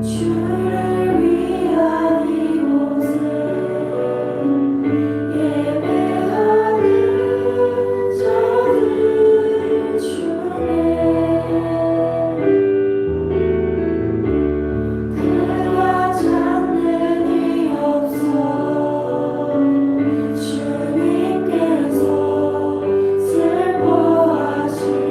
주를 위한 이곳은 예배하는 자들 중에 그가 찾는 이 없어 주님께서 슬퍼하시네.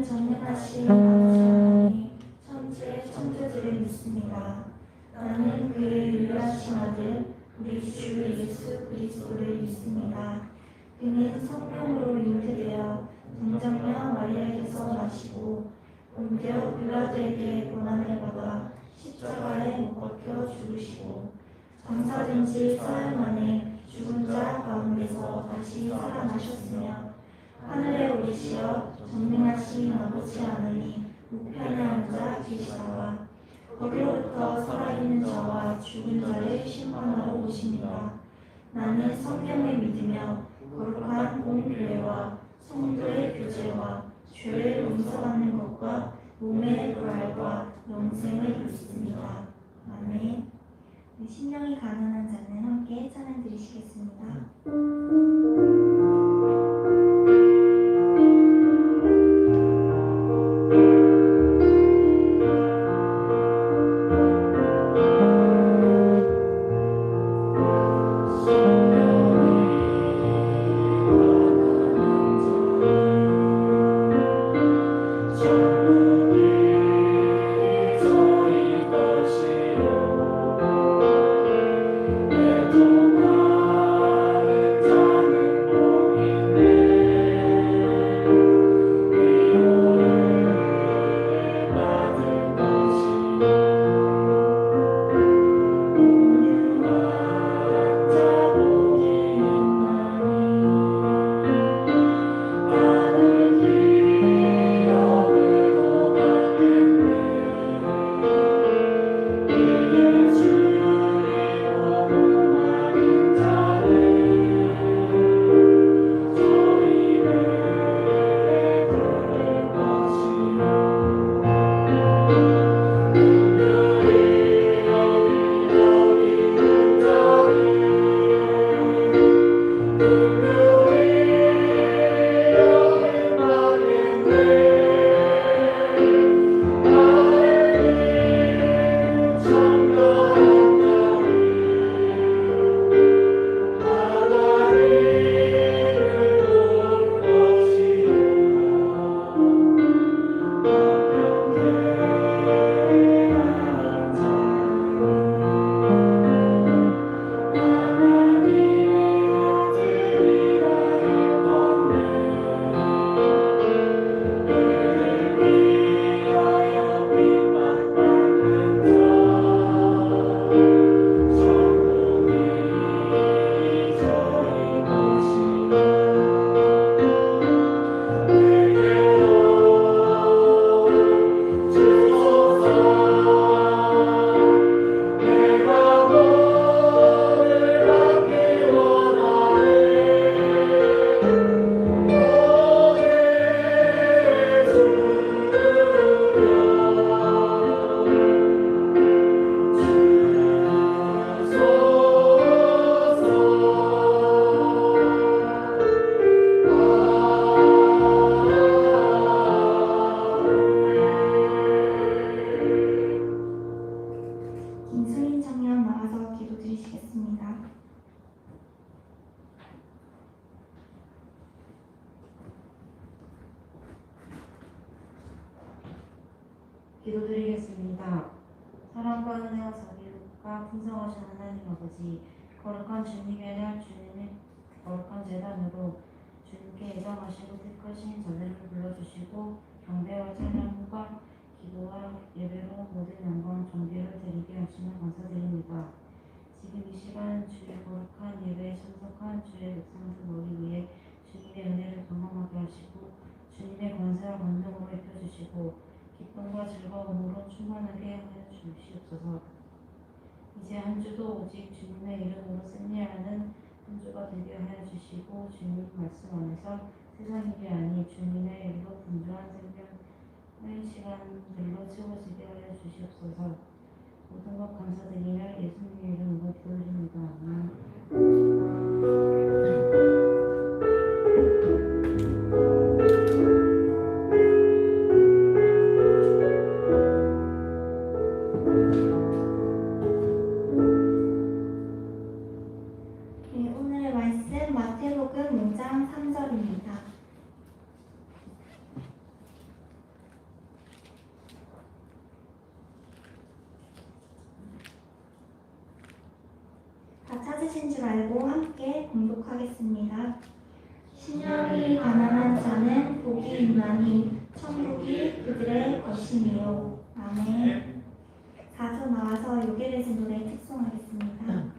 전능하신 아버지 하나님, 천지의 천재들을 믿습니다. 나는 그의 유일하신 아들, 우리 주 예수 그리스도를 믿습니다. 그는 성령으로 잉태되어 동정녀 마리아에게서 나시고 본디오 빌라도에게 고난을 받아 십자가에 못 박혀 죽으시고 장사된 지 사흘 만에 죽은 자 가운데서 다시 살아나셨으며 하늘에 오르시어 전능하신 아버지 하나님 우편에 앉아 계시다가 거기로부터 살아있는 자와 죽은 자를 심판하러 오십니다. 나는 성령을 믿으며 거룩한 공교회와 성도의 교제와 죄를 용서받는 것과 몸의 부활과 영생을 믿습니다. 아멘. 심령이 가난한 자는 함께 찬양 드리시겠습니다. 김수인 청년 나와서 기도 드리시겠습니다. 기도드리겠습니다. 사랑과 은혜와 자비가 풍성하신 하나님 아버지, 거룩한 주님의 날 주님의 거룩한 제단으로 주님께 예정하시고 택하신 자들을 불러주시고 경배와 찬양과 기도와 예배로 모든 영광 존귀를 드리게 하시며 감사드립니다. 지금 이 시간 주의 거룩한 예배에 참석한 주의 백성들 머리 위에 주님의 은혜를 경험하게 하시고 주님의 권세와 권능으로 입혀주시고 기쁨과 즐거움으로 충만하게 하여 주시옵소서. 이제 한 주도 오직 주님의 이름으로 승리하는 한 주가 되게 하여 주시고 주님 말씀 안에서 세상 일이 아닌 주님의 일로 분주한 생명의 시간들로 채워지게 하여 주시옵소서. 모든 것 감사드리며 예수님의 이름으로 기도드립니다. 아멘. 네, 오늘의 말씀 마태복음 5장 3절입니다. 뜻인 줄 알고 함께 공독하겠습니다. 신령이 가난한 자는 복이 있나니 천국이 그들의 것이니요. 아멘. 4조 나와서 요괴레스 노래 특송하겠습니다.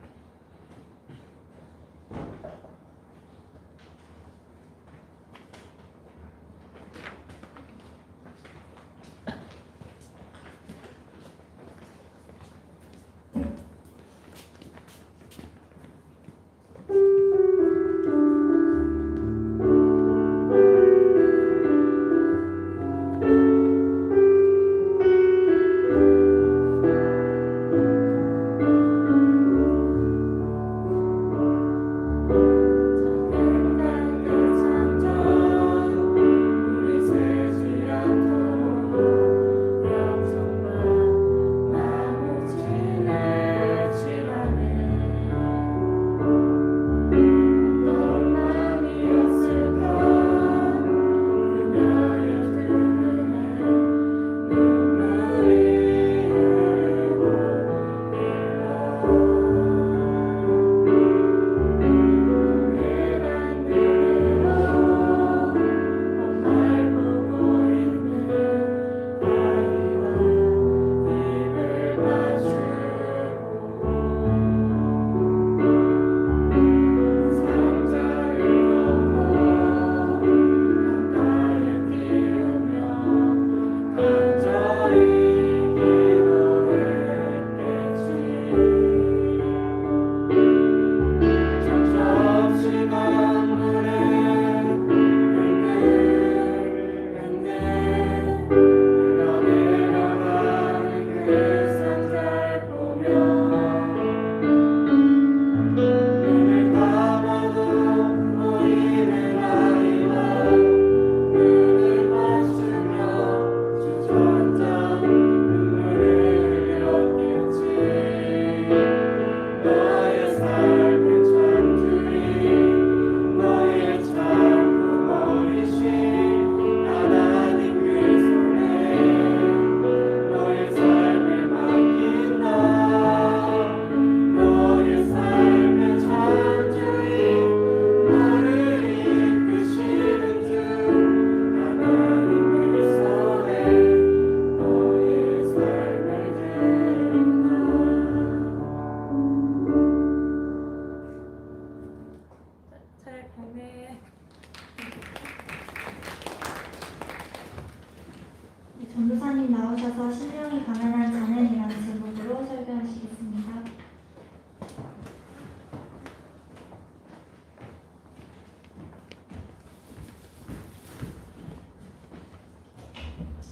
전도사님 나오셔서 신령이 가난한 자는이라는 제목으로 설교하시겠습니다.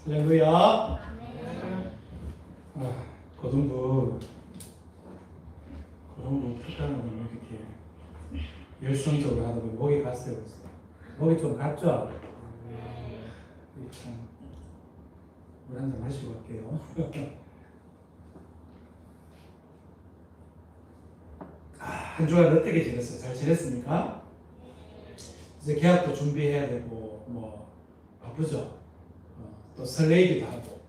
할렐루야. 고등부 표현을 이렇게 열성적으로 하다 보니 목이 갔어요. 목이 좀 갔죠? 물 한 잔 마시고 갈게요. 한 주간 어떻게 지냈어요? 잘 지냈습니까? 이제 계약도 준비해야 되고 뭐 바쁘죠? 또 설레이기도 하고.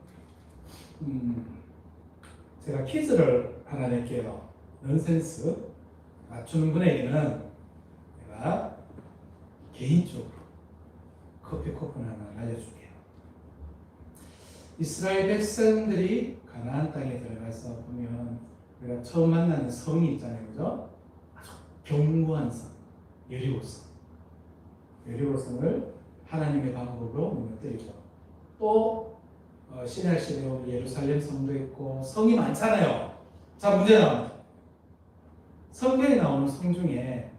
제가 퀴즈를 하나 낼게요. 넌센스 맞추는 분에게는 제가 개인적으로 커피 쿠폰 하나 알려줄게요. 이스라엘 백성들이 가나안 땅에 들어가서 보면 우리가 처음 만나는 성이 있잖아요, 그죠? 아주 견고한 성, 여리고성. 여리고성을 하나님의 방법으로 무너뜨리고 또 신약시대에 오면 예루살렘 성도 있고 성이 많잖아요. 자, 문제 나옵니다. 성경에 나오는 성 중에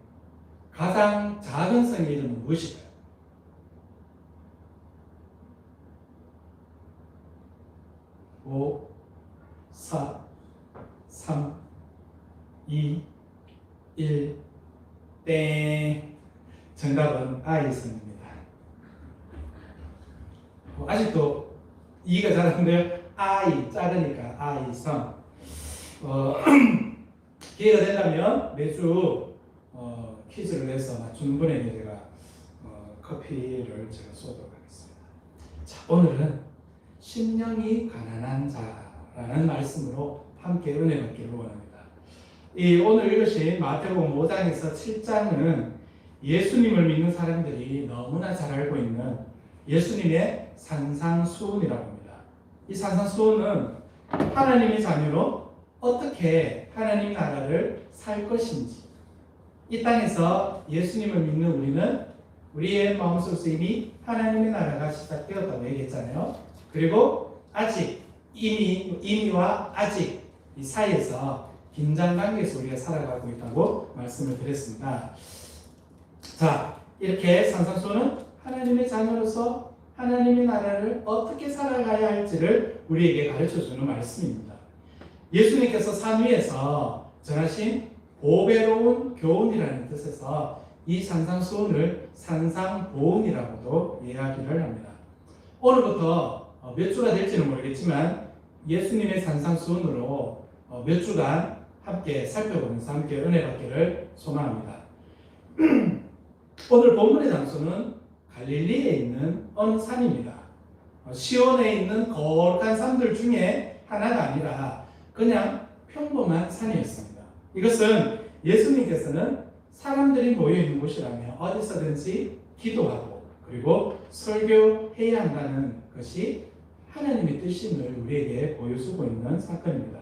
가장 작은 성의 이름은 무엇일까요? 5, 4, 3, 2, 1, 땡. 정답은 아이성입니다. 아직도 이해가 잘 안 돼요? 아이, 작으니까 아이성. 기회가 된다면 매주 퀴즈를 내서 맞추는 분에게 제가 커피를 제가 쏘도록 하겠습니다. 자, 오늘은 심령이 가난한 자라는 말씀으로 함께 은혜 받기를 원합니다. 이 오늘 읽으신 마태복음 5장에서 7장은 예수님을 믿는 사람들이 너무나 잘 알고 있는 예수님의 산상수훈이라고 합니다. 이 산상수훈은 하나님의 자녀로 어떻게 하나님 나라를 살 것인지, 이 땅에서 예수님을 믿는 우리는 우리의 마음속에서 이미 하나님의 나라가 시작되었다고 얘기했잖아요. 그리고 아직 이미와 아직 이 사이에서 긴장관계에서 우리가 살아가고 있다고 말씀을 드렸습니다. 자, 이렇게 산상수훈은 하나님의 자녀로서 하나님의 나라를 어떻게 살아가야 할지를 우리에게 가르쳐주는 말씀입니다. 예수님께서 산 위에서 전하신 보배로운 교훈이라는 뜻에서 이 산상수훈을 산상보훈이라고도 이야기를 합니다. 오늘부터 몇 주가 될지는 모르겠지만 예수님의 산상수훈으로 몇 주간 함께 살펴보면서 함께 은혜 받기를 소망합니다. 오늘 본문의 장소는 갈릴리에 있는 어느 산입니다. 시온에 있는 거룩한 산들 중에 하나가 아니라 그냥 평범한 산이었습니다. 이것은 예수님께서는 사람들이 모여있는 곳이라며 어디서든지 기도하고 그리고 설교해야 한다는 것이 하나님의 뜻임을 우리에게 보여주고 있는 사건입니다.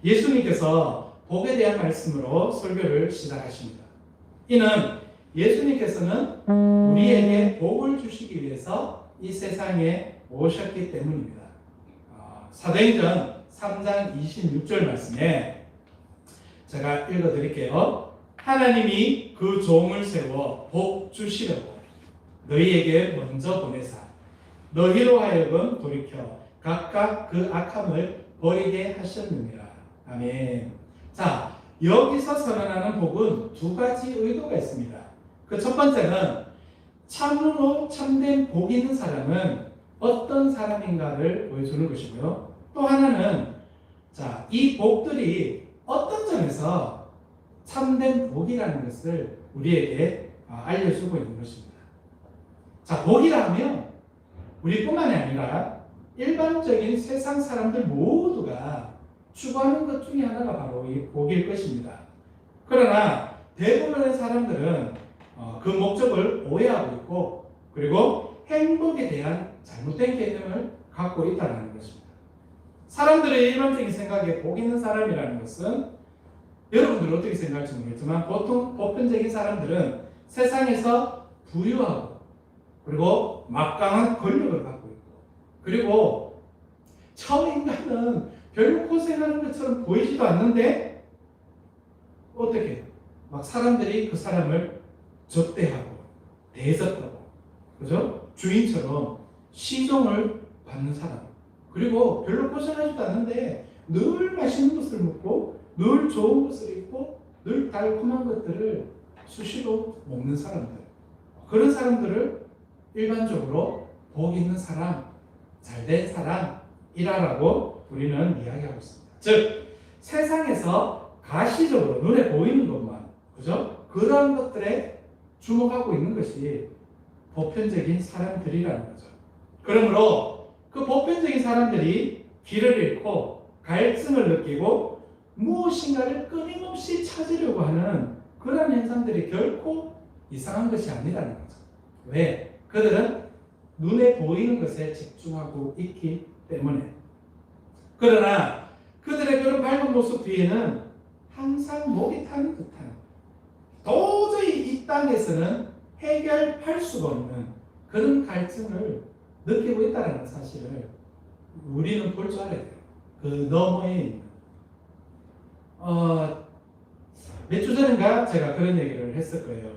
예수님께서 복에 대한 말씀으로 설교를 시작하십니다. 이는 예수님께서는 우리에게 복을 주시기 위해서 이 세상에 오셨기 때문입니다. 사도행전 3장 26절 말씀에 제가 읽어드릴게요. 하나님이 그 종을 세워 복 주시려고 너희에게 먼저 보내사 너희로 하여금 돌이켜 각각 그 악함을 버리게 하셨느니라. 아멘. 자, 여기서 선언하는 복은 두 가지 의도가 있습니다. 그 첫 번째는 참으로 참된 복 있는 사람은 어떤 사람인가를 보여주는 것이고요. 또 하나는 자, 이 복들이 어떤 점에서 참된 복이라는 것을 우리에게 알려주고 있는 것입니다. 자, 복이라면 우리뿐만이 아니라 일반적인 세상 사람들 모두가 추구하는 것 중에 하나가 바로 이 복일 것입니다. 그러나 대부분의 사람들은 그 목적을 오해하고 있고 그리고 행복에 대한 잘못된 개념을 갖고 있다는 것입니다. 사람들의 일반적인 생각에 복 있는 사람이라는 것은 여러분들은 어떻게 생각할지 모르겠지만 보통 보편적인 사람들은 세상에서 부유하고 그리고 막강한 권력을 갖고 있고 그리고 저 인간은 별로 고생하는 것처럼 보이지도 않는데 어떻게 막 사람들이 그 사람을 접대하고 대접하고 그죠? 주인처럼 시종을 받는 사람 그리고 별로 고생하지도 않는데 늘 맛있는 것을 먹고 늘 좋은 것을 입고 늘 달콤한 것들을 수시로 먹는 사람들 그런 사람들을 일반적으로 복 있는 사람, 잘된 사람이라고 우리는 이야기하고 있습니다. 즉 세상에서 가시적으로 눈에 보이는 것만 그죠? 그런 것들에 주목하고 있는 것이 보편적인 사람들이라는 거죠. 그러므로 그 보편적인 사람들이 길을 잃고 갈증을 느끼고 무엇인가를 끊임없이 찾으려고 하는 그런 현상들이 결코 이상한 것이 아니라는 거죠. 왜? 그들은 눈에 보이는 것에 집중하고 있기 때문에. 그러나 그들의 그런 밝은 모습 뒤에는 항상 목이 타는 듯한 도저히 이 땅에서는 해결할 수가 없는 그런 갈증을 느끼고 있다는 사실을 우리는 볼 줄 알아야 돼요. 그 너머에 있는 몇 주 전인가 제가 그런 얘기를 했을 거예요.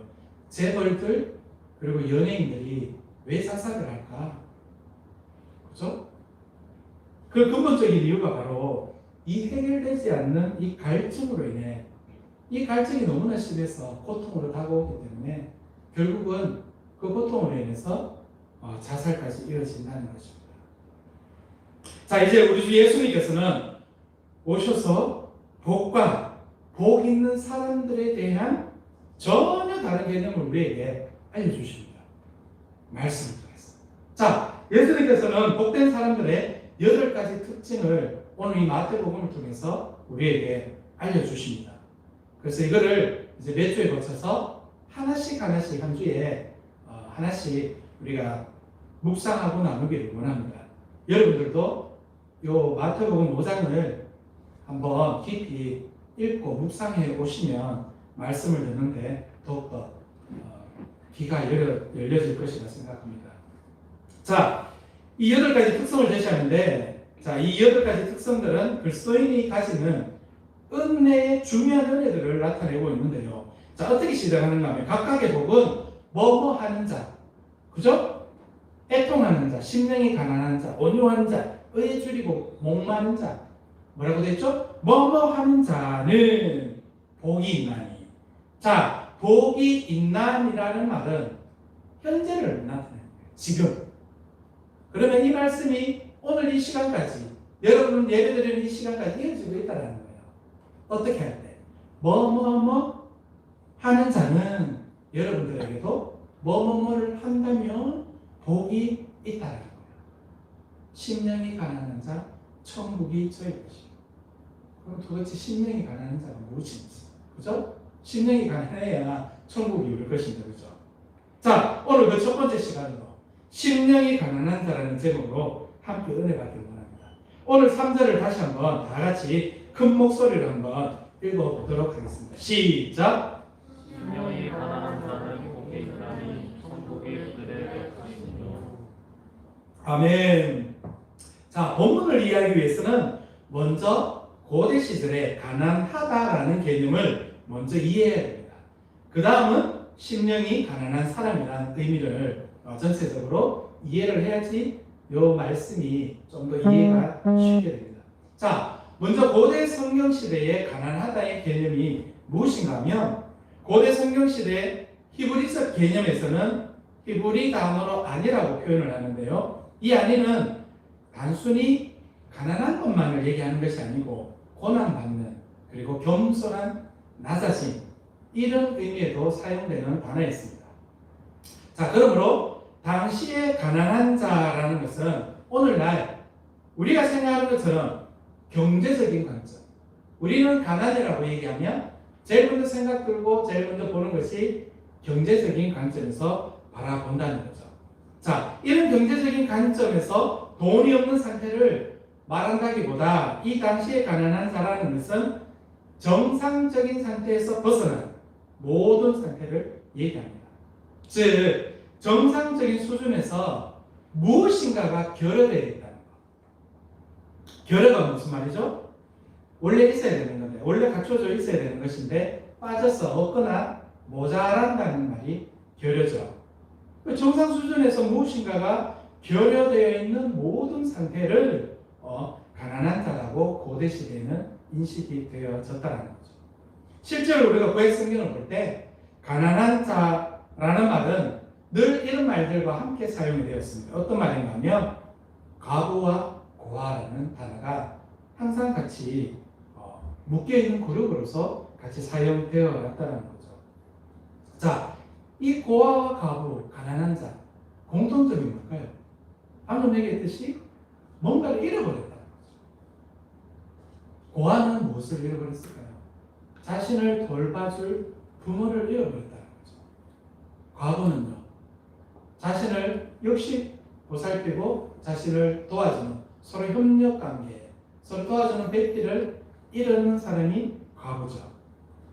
재벌들 그리고 연예인들이 왜 자살을 할까? 그렇죠? 그 근본적인 이유가 바로 이 해결되지 않는 이 갈증으로 인해 이 갈증이 너무나 심해서 고통으로 다가오기 때문에 결국은 그 고통으로 인해서 자살까지 이어진다는 것입니다. 자, 이제 우리 주 예수님께서는 오셔서 복과 복 있는 사람들에 대한 전혀 다른 개념을 우리에게 알려주십니다. 말씀을 통해서. 자, 예수님께서는 복된 사람들의 8가지 특징을 오늘 이 마태복음을 통해서 우리에게 알려주십니다. 그래서 이거를 이제 몇 주에 거쳐서 하나씩 한 주에 하나씩 우리가 묵상하고 나누기를 원합니다. 여러분들도 요 마태복음 5장을 한번 깊이 읽고 묵상해 오시면 말씀을 듣는데 더욱더 귀가 열려질 것이라 생각합니다. 자, 이 8가지 특성을 제시하는데, 자, 이 8가지 특성들은 그리스도인이 가지는 은혜의 중요한 은혜들을 나타내고 있는데요. 자, 어떻게 시작하는가 하면 각각의 복은 뭐뭐 하는 자, 그죠? 애통하는 자, 심령이 가난한 자, 온유한 자, 의에 줄이고 목마른 자, 뭐라고 됐죠? 뭐뭐 하는 자는 복이 있나니. 자, 복이 있나니라는 말은 현재를 나타내는 거예요. 지금. 그러면 이 말씀이 오늘 이 시간까지, 여러분 예배드리는 이 시간까지 이어지고 있다는 거예요. 어떻게 할 때? 뭐뭐뭐 하는 자는 여러분들에게도 뭐뭐뭐를 한다면 복이 있다는 거예요. 심령이 가난한 자, 천국이 저희 것이에요. 그럼 도대체 심령이 가난한 자가 무엇인지, 그죠? 심령이 가난해야 천국이 우리 것인데, 그죠? 자, 오늘 그 첫 번째 시간으로 심령이 가난한 자라는 제목으로 함께 은혜 받기를 원합니다. 오늘 3절을 다시 한번 다 같이 큰 목소리로 한번 읽어보도록 하겠습니다. 시작! 심령이 가난한 자는 복이 있나니 천국이 그들의 것이며. 아멘. 자, 본문을 이해하기 위해서는 먼저 고대 시절에 가난하다라는 개념을 먼저 이해해야 됩니다. 그 다음은 심령이 가난한 사람이라는 의미를 전체적으로 이해를 해야지 이 말씀이 좀 더 이해가 쉽게 됩니다. 자, 먼저 고대 성경 시대의 가난하다의 개념이 무엇인가 하면 고대 성경 시대 히브리서 개념에서는 히브리 단어로 아니라고 표현을 하는데요. 이 아니는 단순히 가난한 것만을 얘기하는 것이 아니고 고난받는, 그리고 겸손한, 낮아짐, 이런 의미에도 사용되는 단어였습니다. 자, 그러므로 당시에 가난한 자라는 것은 오늘날 우리가 생각하는 것처럼 경제적인 관점, 우리는 가난이라고 얘기하면 제일 먼저 생각 들고 제일 먼저 보는 것이 경제적인 관점에서 바라본다는 거죠. 자, 이런 경제적인 관점에서 돈이 없는 상태를 말한다기보다 이 당시에 가난한 자라는 것은 정상적인 상태에서 벗어난 모든 상태를 얘기합니다. 즉, 정상적인 수준에서 무엇인가가 결여되어 있다는 것. 결여가 무슨 말이죠? 원래 있어야 되는 건데, 원래 갖춰져 있어야 되는 것인데 빠져서 없거나 모자란다는 말이 결여죠. 정상 수준에서 무엇인가가 결여되어 있는 모든 상태를 가난한 자라고 고대 시대에는 인식이 되어졌다는 거죠. 실제로 우리가 구약 성경을 볼 때 가난한 자라는 말은 늘 이런 말들과 함께 사용이 되었습니다. 어떤 말인가 하면 과부와 고아라는 단어가 항상 같이 묶여있는 그룹으로서 같이 사용되어 왔다는 거죠. 자, 이 고아와 과부, 가난한 자, 공통점이 뭘까요? 방금 얘기했듯이 뭔가를 잃어버렸다는 거죠. 고아는 무엇을 잃어버렸을까요? 자신을 돌봐줄 부모를 잃어버렸다는 거죠. 과부는요, 자신을 역시 보살피고 자신을 도와주는, 서로 협력관계, 서로 도와주는 배필을 잃은 사람이 과부죠.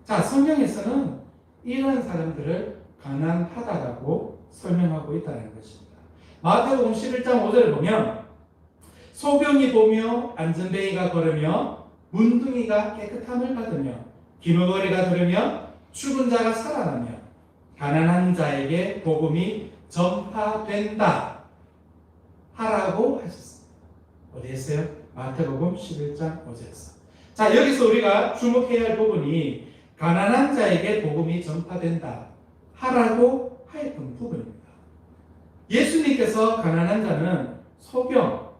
자, 성경에서는 이런 사람들을 가난하다라고 설명하고 있다는 것입니다. 마태복음 11장 5절을 보면 소경이 보며 안전뱅이가 걸으며 문둥이가 깨끗함을 받으며 기머거리가 들으며 죽은 자가 살아나며 가난한 자에게 복음이 전파된다 하라고 하셨습니다. 어디에서요? 마태복음 11장 5절에서. 자, 여기서 우리가 주목해야 할 부분이 가난한 자에게 복음이 전파된다 하라고 하였던 부분입니다. 예수님께서 가난한 자는 소경,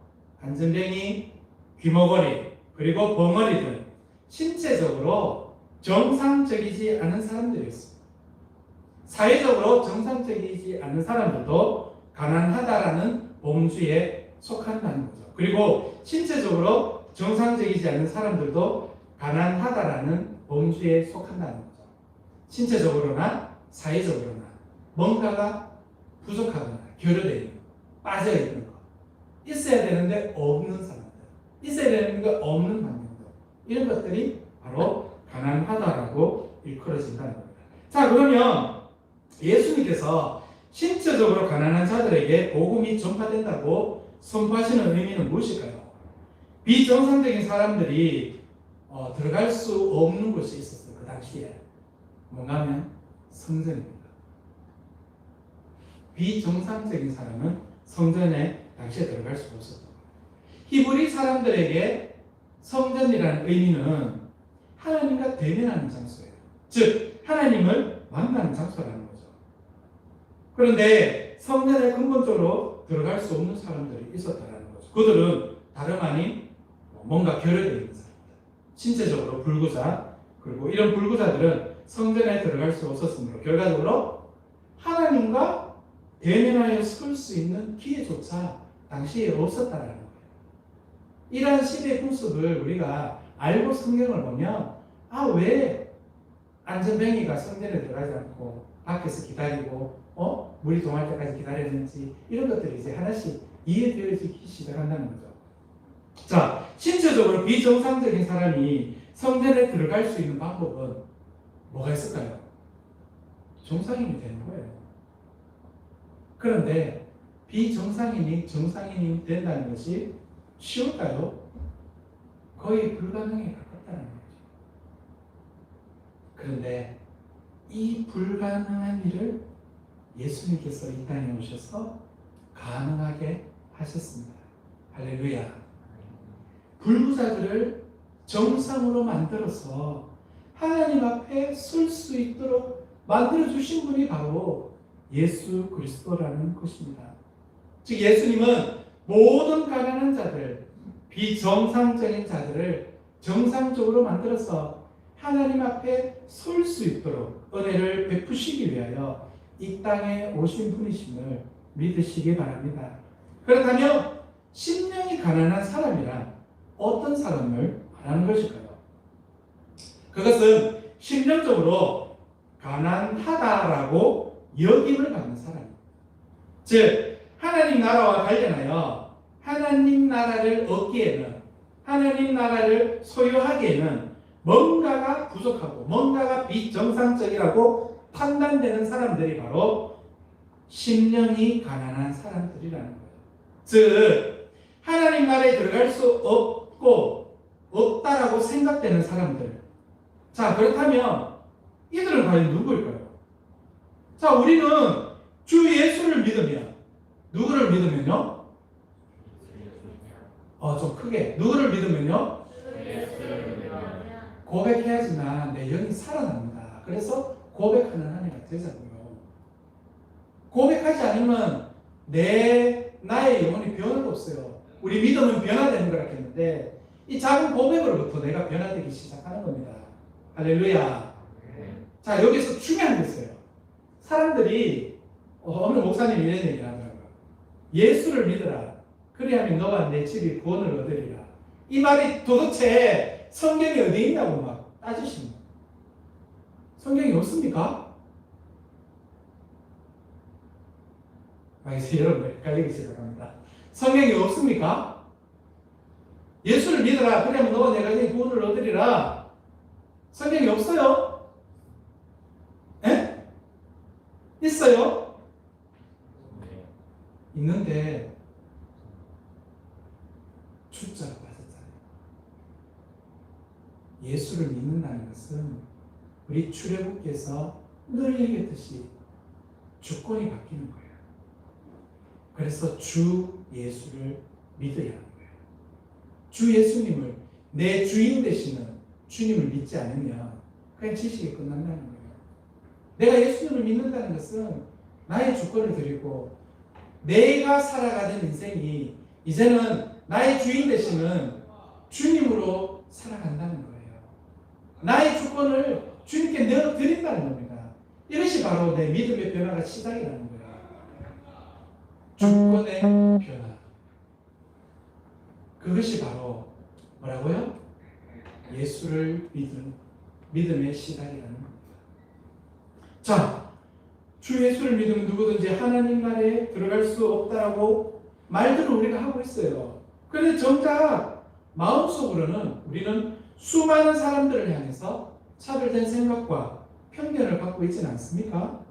안전뱅이, 귀머거리, 그리고 벙어리 등 신체적으로 정상적이지 않은 사람들이었습니다. 사회적으로 정상적이지 않은 사람들도 가난하다라는 범주에 속한다는 거죠. 그리고 신체적으로 정상적이지 않은 사람들도 가난하다라는 범주에 속한다는 거죠. 신체적으로나 사회적으로나 뭔가가 부족하거나 결여되어 있는 거, 빠져 있는 거, 있어야 되는데 없는 사람들, 있어야 되는데 없는 환경들, 이런 것들이 바로 가난하다라고 일컬어진다는 겁니다. 자, 그러면 예수님께서 신체적으로 가난한 자들에게 복음이 전파된다고 선포하시는 의미는 무엇일까요? 비정상적인 사람들이 들어갈 수 없는 곳이 있었어요. 그 당시에. 뭔가 하면 성전입니다. 비정상적인 사람은 성전에 당시에 들어갈 수가 없었던 거예요. 히브리 사람들에게 성전이라는 의미는 하나님과 대면하는 장소예요. 즉 하나님을 만나는 장소라는 거죠. 그런데 성전에 근본적으로 들어갈 수 없는 사람들이 있었다는 거죠. 그들은 다름 아닌 뭔가 결여되어 있는 사람들, 신체적으로 불구자, 그리고 이런 불구자들은 성전에 들어갈 수 없었으므로 결과적으로 하나님과 대면하여 설 수 있는 기회조차 당시에 없었다는 거예요. 이러한 시대의 풍습을 우리가 알고 성경을 보면 왜 안전뱅이가 성전에 들어가지 않고 밖에서 기다리고 물이 동할 때까지 기다렸는지 이런 것들이 이제 하나씩 이해되어지기 시작한다는 거죠. 자, 신체적으로 비정상적인 사람이 성전에 들어갈 수 있는 방법은 뭐가 있을까요? 정상인이 되는 거예요. 그런데 비정상인이 정상인이 된다는 것이 쉬울까요? 거의 불가능에 가깝다는 거죠. 그런데 이 불가능한 일을 예수님께서 이 땅에 오셔서 가능하게 하셨습니다. 할렐루야. 불구자들을 정상으로 만들어서 하나님 앞에 설 수 있도록 만들어주신 분이 바로 예수 그리스도라는 것입니다. 즉 예수님은 모든 가난한 자들, 비정상적인 자들을 정상적으로 만들어서 하나님 앞에 설 수 있도록 은혜를 베푸시기 위하여 이 땅에 오신 분이심을 믿으시기 바랍니다. 그렇다면 심령이 가난한 사람이란 어떤 사람을 말하는 것일까요? 그것은 심령적으로 가난하다라고 여김을 받는 사람입니다. 즉 하나님 나라와 관련하여 하나님 나라를 얻기에는, 하나님 나라를 소유하기에는 뭔가가 부족하고 뭔가가 비정상적이라고 판단되는 사람들이 바로 심령이 가난한 사람들이라는 거예요. 즉 하나님 나라에 들어갈 수 없고 없다라고 생각되는 사람들. 자, 그렇다면 이들은 과연 누구일까요? 자, 우리는 주 예수를 믿으면, 누구를 믿으면요? 좀 크게. 누구를 믿으면요? 고백해야지만 내 영이 살아납니다. 그래서 고백하는 한 해가 되자고요. 고백하지 않으면 나의 영혼이 변화가 없어요. 우리 믿음은 변화되는 거라 했는데 이 작은 고백으로부터 내가 변화되기 시작하는 겁니다. 할렐루야. 자, 여기서 중요한 게 있어요. 사람들이 어느 목사님이 이런 얘기를 하더라고요. 예수를 믿어라. 그리하면 너와 내 집이 구원을 얻으리라. 이 말이 도대체 성경이 어디 있냐고 막 따지십니다. 성경이 없습니까? 이제 여러분 헷갈리기 시작합니다. 성경이 없습니까? 예수를 믿어라. 그러면 너와 내가 내 구원을 얻으리라. 성경이 없어요? 예? 있어요? 있는데 출자가 빠졌잖아요. 예수를 믿는다는 것은 우리 출애굽기에서 늘 얘기했듯이 주권이 바뀌는 거예요. 그래서 주 예수를 믿어야 하는 거예요. 주 예수님을 내 주인 되시는 주님을 믿지 않으면 그냥 지식이 끝난다는 거예요. 내가 예수님을 믿는다는 것은 나의 주권을 드리고 내가 살아가는 인생이 이제는 나의 주인 되시는 주님으로 살아간다는 거예요. 나의 주권을 주님께 내어드린다는 겁니다. 이것이 바로 내 믿음의 변화가 시작이라는 거예요. 주권의 변화. 그것이 바로 뭐라고요? 예수를 믿음의 시작이라는 겁니다. 자, 주 예수를 믿으면 누구든지 하나님 나라에 들어갈 수 없다라고 말들을 우리가 하고 있어요. 그런데 정작 마음속으로는 우리는 수많은 사람들을 향해서 차별된 생각과 편견을 갖고 있지는 않습니까?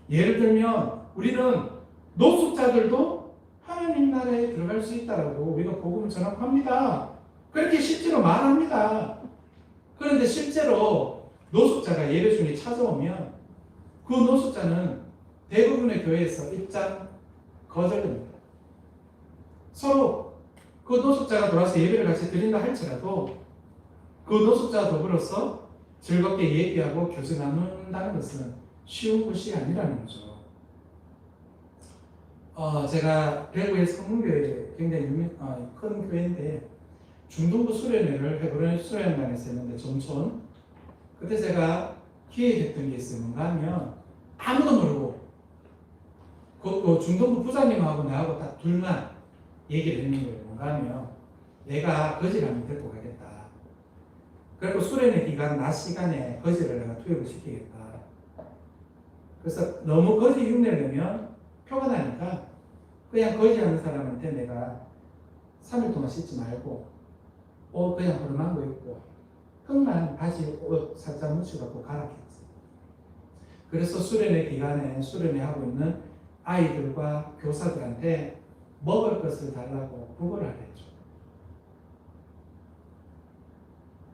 예를 들면 우리는 노숙자들도 하나님 나라에 들어갈 수 있다라고 우리가 복음을 전합합니다. 그렇게 실제로 말합니다. 그런데 실제로 노숙자가 예배 중에 찾아오면 그 노숙자는 대부분의 교회에서 입장 거절됩니다. 서로 그 노숙자가 돌아와서 예배를 같이 드린다 할지라도 그 노숙자와 더불어서 즐겁게 얘기하고 교제 나눈다는 것은 쉬운 것이 아니라는 거죠. 제가 대구의 성문교회 굉장히 큰 교회인데 중동부 수련회를 헤브론 수련관에서 했는데 정촌 그때 제가 기획했던 게 있어요. 뭔가 하면 아무도 모르고 그 중동부 부장님하고 나하고 딱 둘만 얘기를 했는 거예요. 뭔가 하면 내가 거지를 한번 데리고 가겠다. 그리고 수련회 기간 낮 시간에 거지를 내가 투입을 시키겠다. 그래서 너무 거지 흉내를 내면 표가 나니까 그냥 거지하는 사람한테 내가 3일 동안 씻지 말고 옷 그냥 허름한 거 입고 흙만 바지 옷 살짝 묻혀갖고 가라 했어요. 그래서 수련회 기간에 수련회 하고 있는 아이들과 교사들한테 먹을 것을 달라고 구걸을 했죠.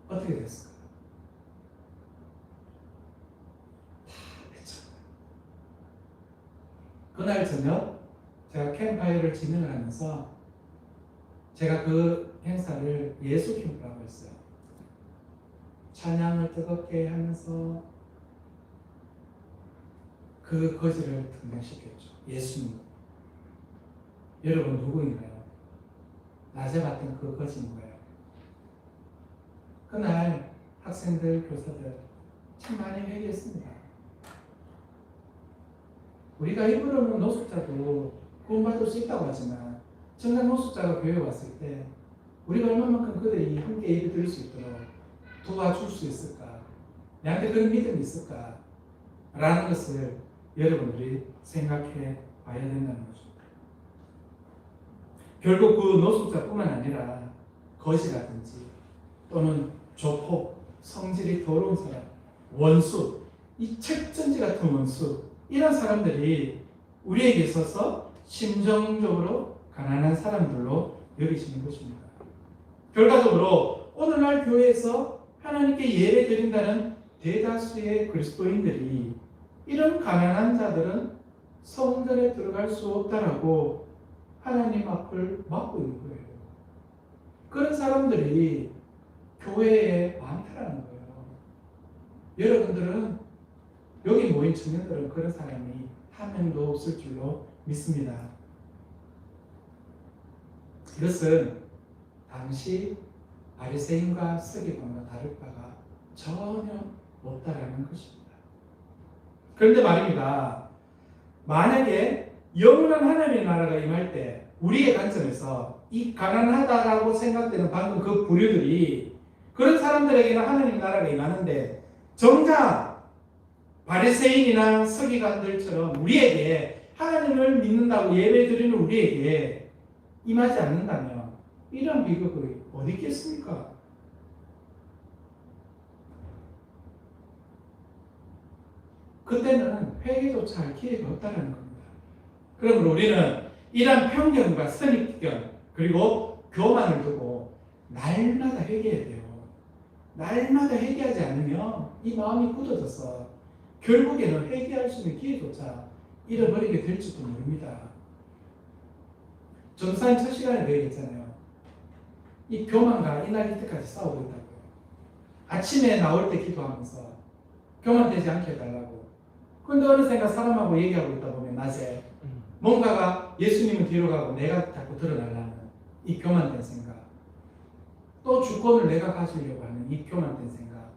어떻게 됐을까? 다 했잖아요. 그날 저녁 제가 캠파이어를 진행을 하면서 제가 그 행사를 예수 캠프라고 했어요. 찬양을 뜨겁게 하면서 그 거지를 등장시켰죠. 예수님. 여러분 누구인가요? 낮에 봤던 그 거지인 거예요. 그날 학생들, 교사들 참 많이 회개했습니다. 우리가 입으로는 노숙자도 구원받을 수 있다고 하지만 정작 노숙자가 교회에 왔을 때 우리가 얼마만큼 그들이 함께 예배 드릴 수 있도록 도와줄 수 있을까? 내한테 그런 믿음이 있을까? 라는 것을 여러분들이 생각해 봐야 된다는 거죠. 결국 그 노숙자뿐만 아니라 거지라든지 또는 조폭, 성질이 더러운 사람, 원수, 이 책전지 같은 원수 이런 사람들이 우리에게 있어서 심정적으로 가난한 사람들로 여기시는 것입니다. 결과적으로 오늘날 교회에서 하나님께 예배 드린다는 대다수의 그리스도인들이 이런 가난한 자들은 성전에 들어갈 수 없다라고 하나님 앞을 막고 있는 거예요. 그런 사람들이 교회에 많다라는 거예요. 여러분들은 여기 모인 청년들은 그런 사람이 한 명도 없을 줄로 믿습니다. 이것은 당시 바리새인과 서기관과 다를 바가 전혀 없다라는 것입니다. 그런데 말입니다. 만약에 영원한 하나님의 나라가 임할 때 우리의 관점에서 이 가난하다라고 생각되는 방금 그 부류들이 그런 사람들에게는 하나님 나라가 임하는데 정작 바리새인이나 서기관들처럼 우리에게 하나님을 믿는다고 예배드리는 우리에게 임하지 않는다면 이런 비극이 어디 있겠습니까? 그때는 회개조차 할 기회가 없다는 겁니다. 그러므로 우리는 이러한 편견과 선입견 그리고 교만을 두고 날마다 회개해야 돼요. 날마다 회개하지 않으면 이 마음이 굳어져서 결국에는 회개할 수 있는 기회조차 잃어버리게 될지도 모릅니다. 전사인 첫 시간에 얘기했잖아요. 이 교만과 이날 이때까지 싸우고 있다고요. 아침에 나올 때 기도하면서 교만되지 않게 해달라고. 그런데 어느샌가 사람하고 얘기하고 있다 보면 낮에 뭔가가 예수님은 뒤로 가고 내가 자꾸 드러나려는 이 교만된 생각. 또 주권을 내가 가지려고 하는 이 교만된 생각.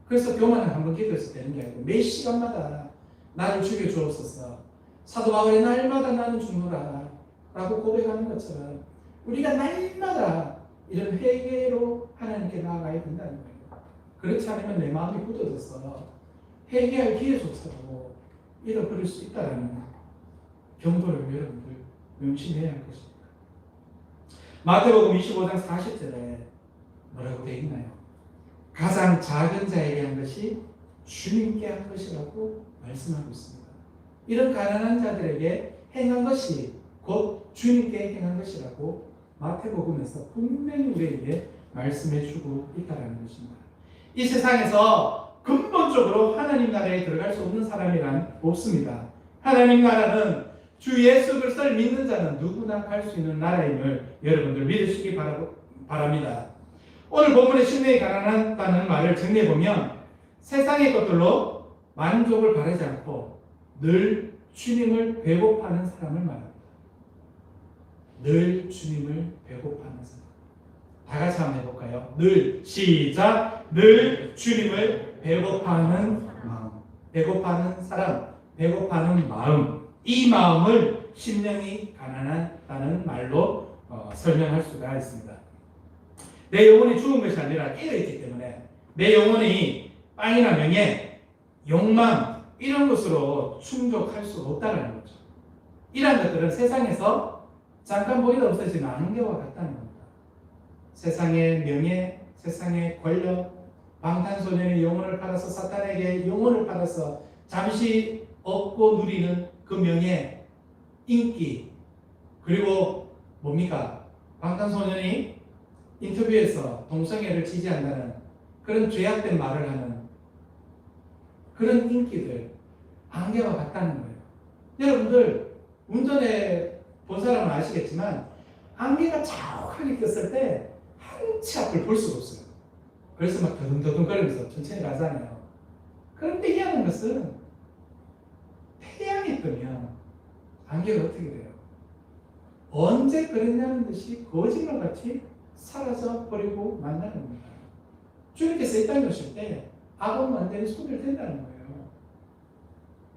그래서 교만을 한번 기도해서 되는 게 아니고 매 시간마다 나를 죽여주옵소서. 사도 바울이 날마다 나는 죽노라 라고 고백하는 것처럼 우리가 날마다 이런 회개로 하나님께 나아가야 된다는 거예요. 그렇지 않으면 내 마음이 굳어져서 회개할 기회조차도 잃어버릴 수 있다는 경고를 여러분들 명심해야 할 것입니다. 마태복음 25장 40절에 뭐라고 되어 있나요? 가장 작은 자에게 한 것이 주님께 한 것이라고 말씀하고 있습니다. 이런 가난한 자들에게 행한 것이 곧 주님께 행한 것이라고 마태복음에서 분명히 우리에게 말씀해 주고 있다는 것입니다. 이 세상에서 근본적으로 하나님 나라에 들어갈 수 없는 사람이란 없습니다. 하나님 나라는 주 예수 그리스도를 믿는 자는 누구나 갈 수 있는 나라임을 여러분들 믿으시기 바랍니다. 오늘 본문의 심령이 가난하다는 말을 정리해보면 세상의 것들로 만족을 바라지 않고 늘 주님을 배고파하는 사람을 말합니다. 늘 주님을 배고파하는 사람. 다 같이 한번 해볼까요? 늘 시작. 늘 주님을 배고파하는 마음. 배고파하는 사람. 배고파하는 마음. 이 마음을 심령이 가난하다는 말로 설명할 수가 있습니다. 내 영혼이 죽은 것이 아니라 깨어있기 때문에 내 영혼이 빵이나 명예, 욕망 이런 것으로 충족할 수 없다는 거죠. 이런 것들은 세상에서 잠깐 보이다 없어지는 안개와 같다는 겁니다. 세상의 명예, 세상의 권력, 방탄소년의 영혼을 팔아서 사탄에게 영혼을 팔아서 잠시 얻고 누리는 그 명예, 인기, 그리고 뭡니까? 방탄소년이 인터뷰에서 동성애를 지지한다는 그런 죄악된 말을 하는 그런 인기들, 안개와 같다는 거예요. 여러분들 운전해 본 사람은 아시겠지만 안개가 자욱하게 꼈을 때 한 치 앞을 볼 수가 없어요. 그래서 막 더듬더듬거리면서 천천히 가잖아요. 그런데 희한한 것은 태양이 뜨면 안개가 어떻게 돼요? 언제 그랬냐는 듯이 거짓말같이 사라져 버리고 만나는 겁니다. 주님께서 이 땅에 오실 때 악은 완전히 소멸된다는 거예요.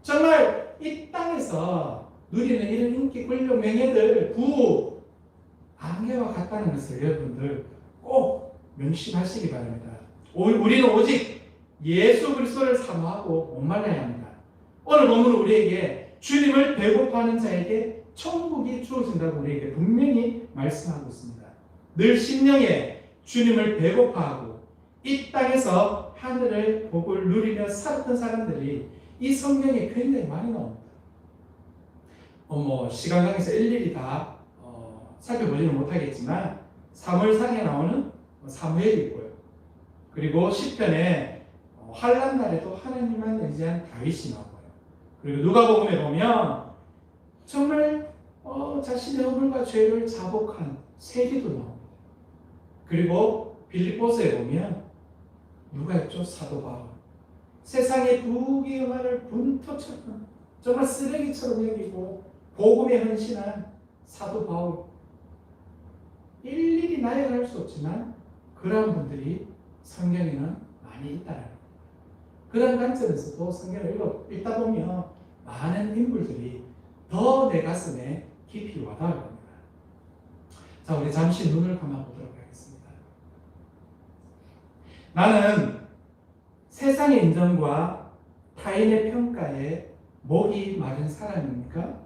정말 이 땅에서 누리는 이런 인기, 권력, 명예들, 부, 안개와 같다는 것을 여러분들 꼭 명심하시기 바랍니다. 우리는 오직 예수 그리스도를 사모하고 목말라야 합니다. 오늘 본문은 우리에게 주님을 배고파하는 자에게 천국이 주어진다고 우리에게 분명히 말씀하고 있습니다. 늘 심령에 주님을 배고파하고 이 땅에서 하늘의 복을 누리며 살았던 사람들이 이 성경에 굉장히 많이 나옵니다. 시간 관계에서 일일이 다 살펴보지는 못하겠지만 사무엘상에 나오는 사무엘이 있고요. 그리고 시편에 환난 날에도 하나님만 의지한 다윗이 나오고요. 그리고 누가복음에 보면 정말 자신의 허물과 죄를 자복한 세리도 나옵니다. 그리고 빌립보서에 보면 누가 있죠? 사도 바울. 세상의 부귀영화를 분토처럼 정말 쓰레기처럼 여기고 복음에 헌신한 사도 바울. 일일이 나열할 수 없지만 그런 분들이 성경에는 많이 있다는 거예요. 그런 관점에서도 성경을 읽다 보면 많은 인물들이 더 내 가슴에 깊이 와닿을 겁니다. 자, 우리 잠시 눈을 감아보도록 하겠습니다. 나는 세상의 인정과 타인의 평가에 목이 마른 사람입니까?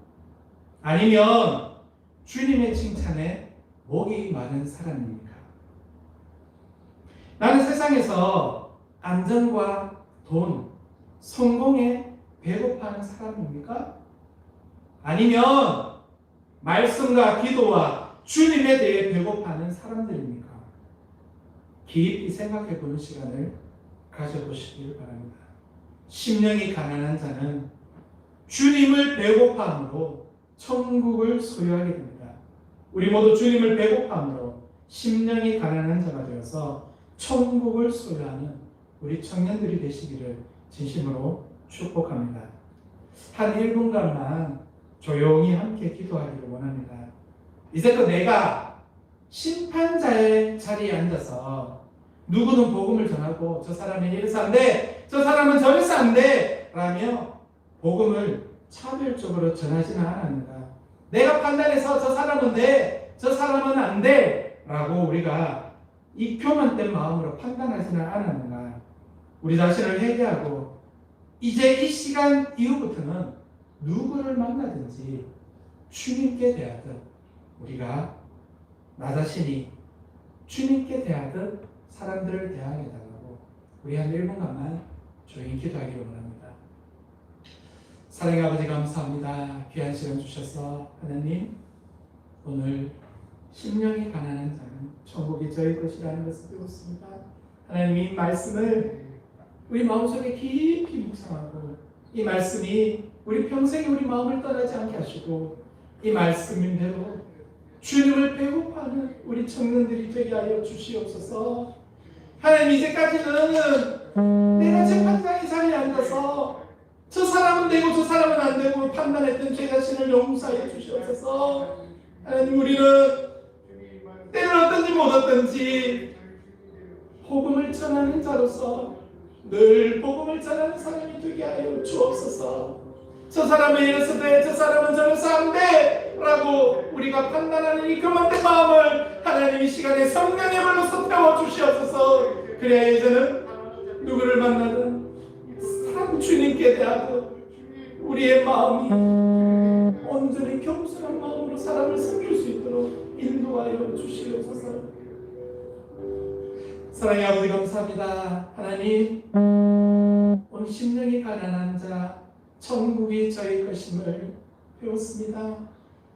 아니면 주님의 칭찬에 목이 마른 사람입니까? 나는 세상에서 안정과 돈, 성공에 배고파하는 사람입니까? 아니면 말씀과 기도와 주님에 대해 배고파하는 사람들입니까? 깊이 생각해보는 시간을 가져보시길 바랍니다. 심령이 가난한 자는 주님을 배고파함으로 천국을 소유하게 됩니다. 우리 모두 주님을 배고파함으로 심령이 가난한 자가 되어서 천국을 소유하는 우리 청년들이 되시기를 진심으로 축복합니다. 한 1분간만 조용히 함께 기도하기를 원합니다. 이제껏 내가 심판자의 자리에 앉아서 누구는 복음을 전하고 저 사람은 이래서 안 돼, 저 사람은 저래서 안 돼 라며 복음을 차별적으로 전하지는 않았는가. 내가 판단해서 저 사람은 돼, 저 사람은 안 돼 라고 우리가 이표만 된 마음으로 판단하지는 않았는가. 우리 자신을 회개하고 이제 이 시간 이후부터는 누구를 만나든지 주님께 대하듯 우리가 나 자신이 주님께 대하듯 사람들을 대하게달라고 우리 한 1분간만 조용히 기도하기를 원합니다. 사랑의 아버지 감사합니다. 귀한 시간 주셔서 하나님 오늘 심령이 가난한 자는 천국이 저희 것이라는 것을 배웠습니다. 하나님 이 말씀을 우리 마음속에 깊이 묵상하고 이 말씀이 우리 평생에 우리 마음을 떠나지 않게 하시고 이 말씀인대로 주님을 배고파하는 우리 청년들이 되게 하여 주시옵소서. 하나님 이제까지는 내가 재판장의 자리에 앉아서 저 사람은 되고 저 사람은 안 되고 판단했던 제 자신을 용서하여 주시옵소서. 하나님 우리는 때는 어떤지 못 어떤지 복음을 전하는 자로서 늘 복음을 전하는 사람이 되게 하여 주옵소서. 저 사람은 이래서 돼, 저 사람은 저래서 안 돼 라고 우리가 판단하는 이 그만된 마음을 하나님 이 시간에 성령의 불로서 태워주시옵소서. 그래야 이제는 누구를 만나든 참 주님께 대하고 우리의 마음이 온전히 겸손한 마음으로 사람을 섬길 수 있도록 인도하여 주시옵소서. 사랑의 아버지 감사합니다. 하나님 오늘 심령이 가난한 자 천국이 저희 것임을 배웠습니다.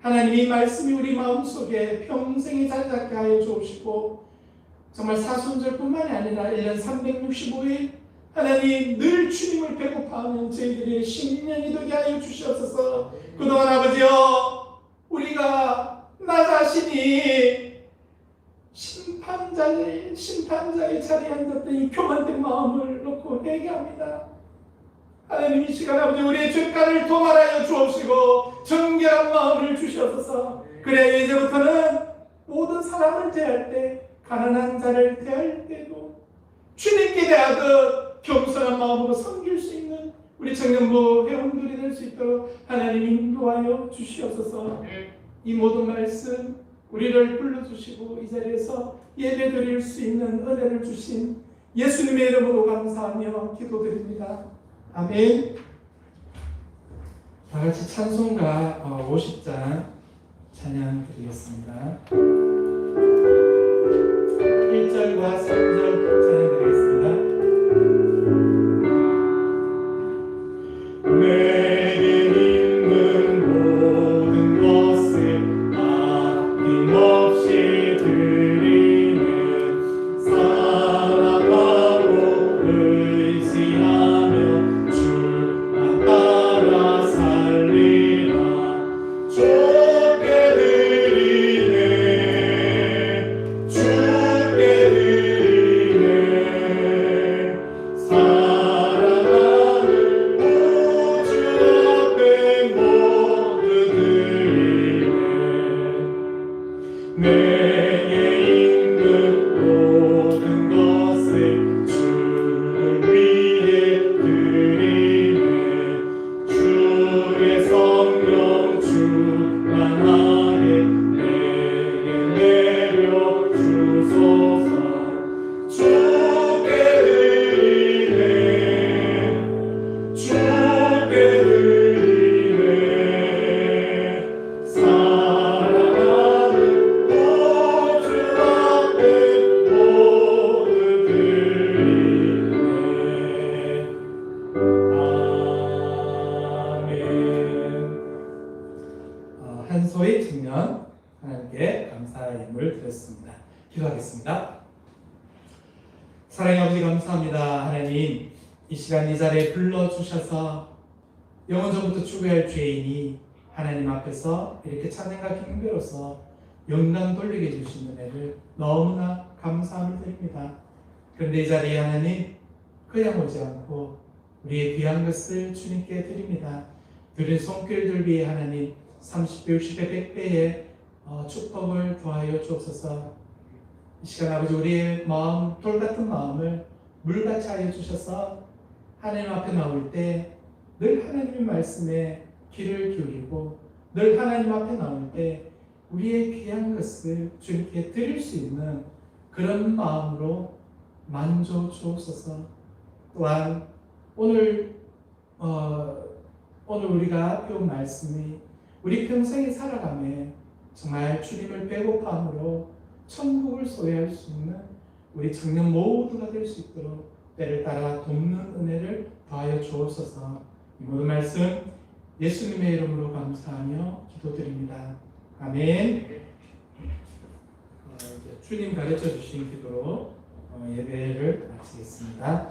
하나님 이 말씀이 우리 마음속에 평생에 자리잡게 하여 주옵시고 정말 사순절뿐만이 아니라 1년 365일 하나님 늘 주님을 배고파하는 저희들의 심령이 되게 하여 주시옵소서. 그동안 아버지여 우리가 나 자신이 심판자의 자리에 앉았던 이 교만된 마음을 놓고 회개합니다. 하나님 이 시간 아버지 우리의 죄가를 도말하여 주옵시고 정결한 마음을 주시옵소서. 그래 이제부터는 모든 사람을 대할 때 가난한 자를 대할 때도 주님께 대하듯 겸손한 마음으로 섬길 수 있는 우리 청년부 회원들이 될 수 있도록 하나님 인도하여 주시옵소서. 이 모든 말씀 우리를 불러주시고 이 자리에서 예배드릴 수 있는 은혜를 주신 예수님의 이름으로 감사하며 기도드립니다. 아멘. 다 같이 찬송가 50장 찬양 드리겠습니다. 1절과 3절 찬양 드리겠습니다. 내게 있는 모든 것을 아낌없이 드리는 사랑하고 의지하며 주만 따라 살리라. 주께 드리네 주께 드리네 사랑하는 우주 앞에 모두 드리네. 내게 있는 모든 것을 주를 위해 드리네. 주의 성령 충만하게 내게 내려 주소서. 주께 드리네 주께 드리네 사랑하는 우주 앞에 모두 드리네. 아멘. 한소희 청년 하나님께 감사의 예물 드렸습니다. 기도하겠습니다. 사랑의 아버지 감사합니다. 하나님 이 시간 이 자리에 불러주셔서 영원전부터 죽어야 할 죄인이 하나님 앞에서 이렇게 찬양과 경배로서 영광 돌리게 해주신 은혜를 너무나 감사함을 드립니다. 그런데 이 자리에 하나님 그냥 오지 않고 우리의 귀한 것을 주님께 드립니다. 드린 손길들 위해 하나님 30배, 60배, 100배의 축복을 더하여 주옵소서. 이 시간 아버지 우리의 마음, 돌같은 마음을 물같이 하여 주셔서 하나님 앞에 나올 때 늘 하나님의 말씀에 귀를 기울이고 늘 하나님 앞에 나올 때 우리의 귀한 것을 주님께 드릴 수 있는 그런 마음으로 만져 주옵소서. 또한 오늘 우리가 배운 말씀이 우리 평생에 살아가며 정말 주님을 배고파함으로 천국을 소유할 수 있는 우리 청년 모두가 될 수 있도록 때를 따라 돕는 은혜를 더하여 주옵소서. 이 모든 말씀 예수님의 이름으로 감사하며 기도드립니다. 아멘. 주님 가르쳐 주신 기도로 예배를 마치겠습니다.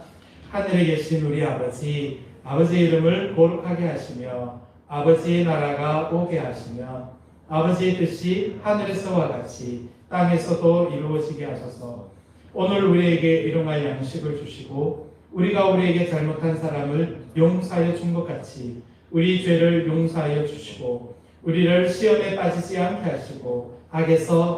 하늘에 계신 우리 아버지, 아버지의 이름을 거룩하게 하시며 아버지의 나라가 오게 하시며 아버지의 뜻이 하늘에서와 같이 땅에서도 이루어지게 하소서. 오늘 우리에게 일용할 양식을 주시고 우리가 우리에게 잘못한 사람을 용서하여 준 것 같이 우리 죄를 용서하여 주시고 우리를 시험에 빠지지 않게 하시고 악에서